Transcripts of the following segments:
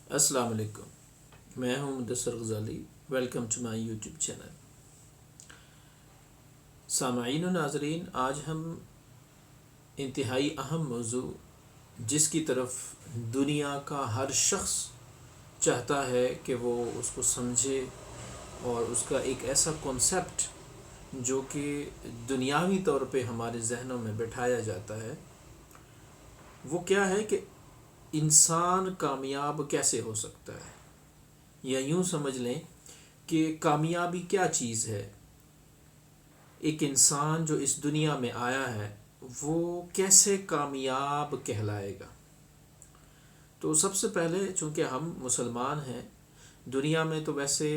السلام علیکم، میں ہوں Mudassar Ghazali. Welcome to my YouTube channel. سامعین و ناظرین، آج ہم انتہائی اہم موضوع جس کی طرف دنیا کا ہر شخص چاہتا ہے کہ وہ اس کو سمجھے، اور اس کا ایک ایسا کنسیپٹ جو کہ دنیاوی طور پہ ہمارے ذہنوں میں بٹھایا جاتا ہے، وہ کیا ہے کہ انسان کامیاب کیسے ہو سکتا ہے، یا یوں سمجھ لیں کہ کامیابی کیا چیز ہے۔ ایک انسان جو اس دنیا میں آیا ہے وہ کیسے کامیاب کہلائے گا۔ تو سب سے پہلے چونکہ ہم مسلمان ہیں، دنیا میں تو ویسے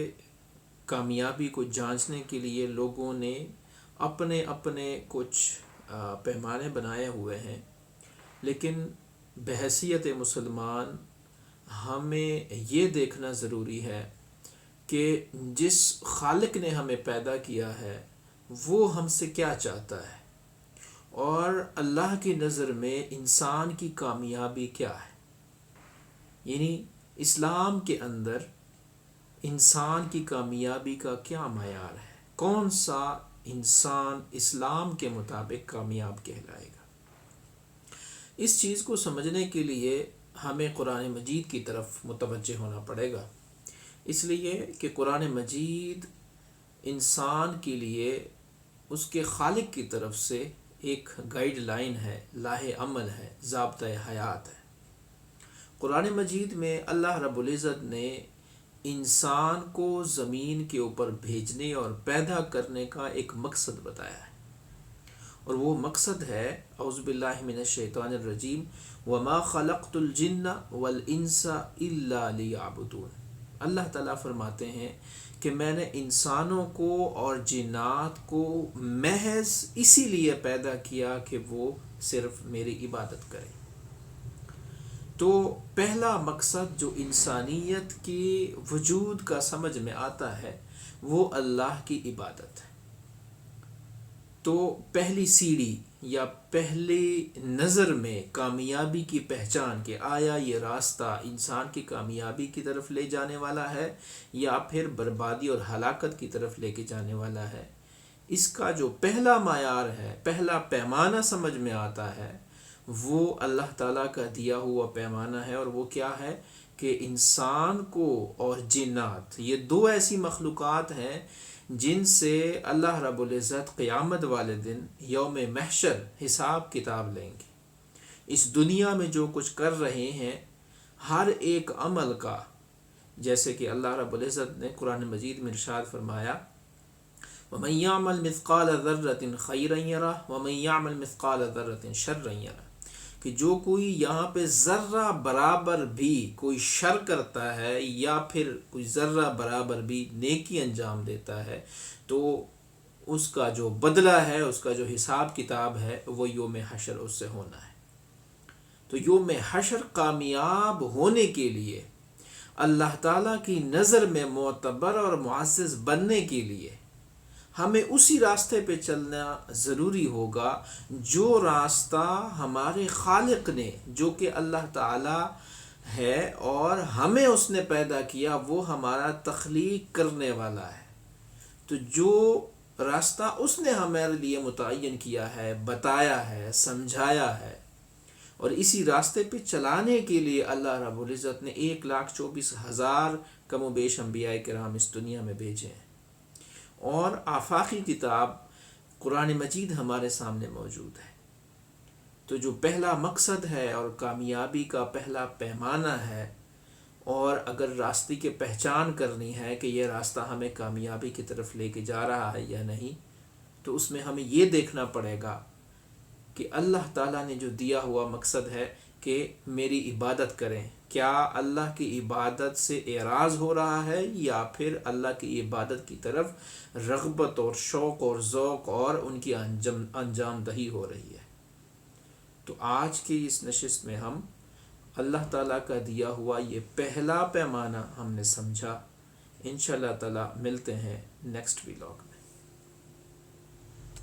کامیابی کو جانچنے کے لیے لوگوں نے اپنے اپنے کچھ پیمانے بنائے ہوئے ہیں، لیکن بحیثیت مسلمان ہمیں یہ دیکھنا ضروری ہے کہ جس خالق نے ہمیں پیدا کیا ہے وہ ہم سے کیا چاہتا ہے، اور اللہ کی نظر میں انسان کی کامیابی کیا ہے۔ یعنی اسلام کے اندر انسان کی کامیابی کا کیا معیار ہے، کون سا انسان اسلام کے مطابق کامیاب کہلائے گا۔ اس چیز کو سمجھنے کے لیے ہمیں قرآن مجید کی طرف متوجہ ہونا پڑے گا، اس لیے کہ قرآن مجید انسان کے لیے اس کے خالق کی طرف سے ایک گائیڈ لائن ہے، راہ عمل ہے، ضابطۂ حیات ہے۔ قرآن مجید میں اللہ رب العزت نے انسان کو زمین کے اوپر بھیجنے اور پیدا کرنے کا ایک مقصد بتایا ہے، اور وہ مقصد ہے اعوذ باللہ من الشیطان الرجیم وما خلقت الجن والانس الا لیعبدون۔ اللہ تعالیٰ فرماتے ہیں کہ میں نے انسانوں کو اور جنات کو محض اسی لیے پیدا کیا کہ وہ صرف میری عبادت کریں۔ تو پہلا مقصد جو انسانیت کی وجود کا سمجھ میں آتا ہے وہ اللہ کی عبادت ہے۔ تو پہلی سیڑھی یا پہلی نظر میں کامیابی کی پہچان کہ آیا یہ راستہ انسان کی کامیابی کی طرف لے جانے والا ہے یا پھر بربادی اور ہلاکت کی طرف لے کے جانے والا ہے، اس کا جو پہلا معیار ہے، پہلا پیمانہ سمجھ میں آتا ہے، وہ اللہ تعالیٰ کا دیا ہوا پیمانہ ہے، اور وہ کیا ہے کہ انسان کو اور جنات، یہ دو ایسی مخلوقات ہیں جن سے اللہ رب العزت قیامت والے دن یوم محشر حساب کتاب لیں گے۔ اس دنیا میں جو کچھ کر رہے ہیں ہر ایک عمل کا، جیسے کہ اللہ رب العزت نے قرآن مجید میں ارشاد فرمایا وَمَن يَعْمَلْ مِثْقَالَ ذَرَّةٍ خَيْرًا يَرَهُ وَمَن يَعْمَلْ مِثْقَالَ ذَرَّةٍ شَرًّا يَرَهُ، کہ جو کوئی یہاں پہ ذرہ برابر بھی کوئی شر کرتا ہے یا پھر کوئی ذرہ برابر بھی نیکی انجام دیتا ہے تو اس کا جو بدلہ ہے، اس کا جو حساب کتاب ہے وہ یوم حشر اس سے ہونا ہے۔ تو یوم حشر کامیاب ہونے کے لیے، اللہ تعالیٰ کی نظر میں معتبر اور معزز بننے کے لیے ہمیں اسی راستے پہ چلنا ضروری ہوگا جو راستہ ہمارے خالق نے، جو کہ اللہ تعالیٰ ہے اور ہمیں اس نے پیدا کیا، وہ ہمارا تخلیق کرنے والا ہے۔ تو جو راستہ اس نے ہمارے لیے متعین کیا ہے، بتایا ہے، سمجھایا ہے، اور اسی راستے پہ چلانے کے لیے اللہ رب العزت نے 1,24,000 کم و بیش انبیاء کرام اس دنیا میں بھیجے ہیں، اور آفاقی کتاب قرآن مجید ہمارے سامنے موجود ہے۔ تو جو پہلا مقصد ہے اور کامیابی کا پہلا پیمانہ ہے، اور اگر راستے کی پہچان کرنی ہے کہ یہ راستہ ہمیں کامیابی کی طرف لے کے جا رہا ہے یا نہیں، تو اس میں ہمیں یہ دیکھنا پڑے گا کہ اللہ تعالیٰ نے جو دیا ہوا مقصد ہے کہ میری عبادت کریں، کیا اللہ کی عبادت سے اعراض ہو رہا ہے یا پھر اللہ کی عبادت کی طرف رغبت اور شوق اور ذوق اور ان کی انجام دہی ہو رہی ہے۔ تو آج کی اس نشست میں ہم اللہ تعالیٰ کا دیا ہوا یہ پہلا پیمانہ ہم نے سمجھا۔ انشاءاللہ تعالیٰ ملتے ہیں نیکسٹ ویلاگ میں۔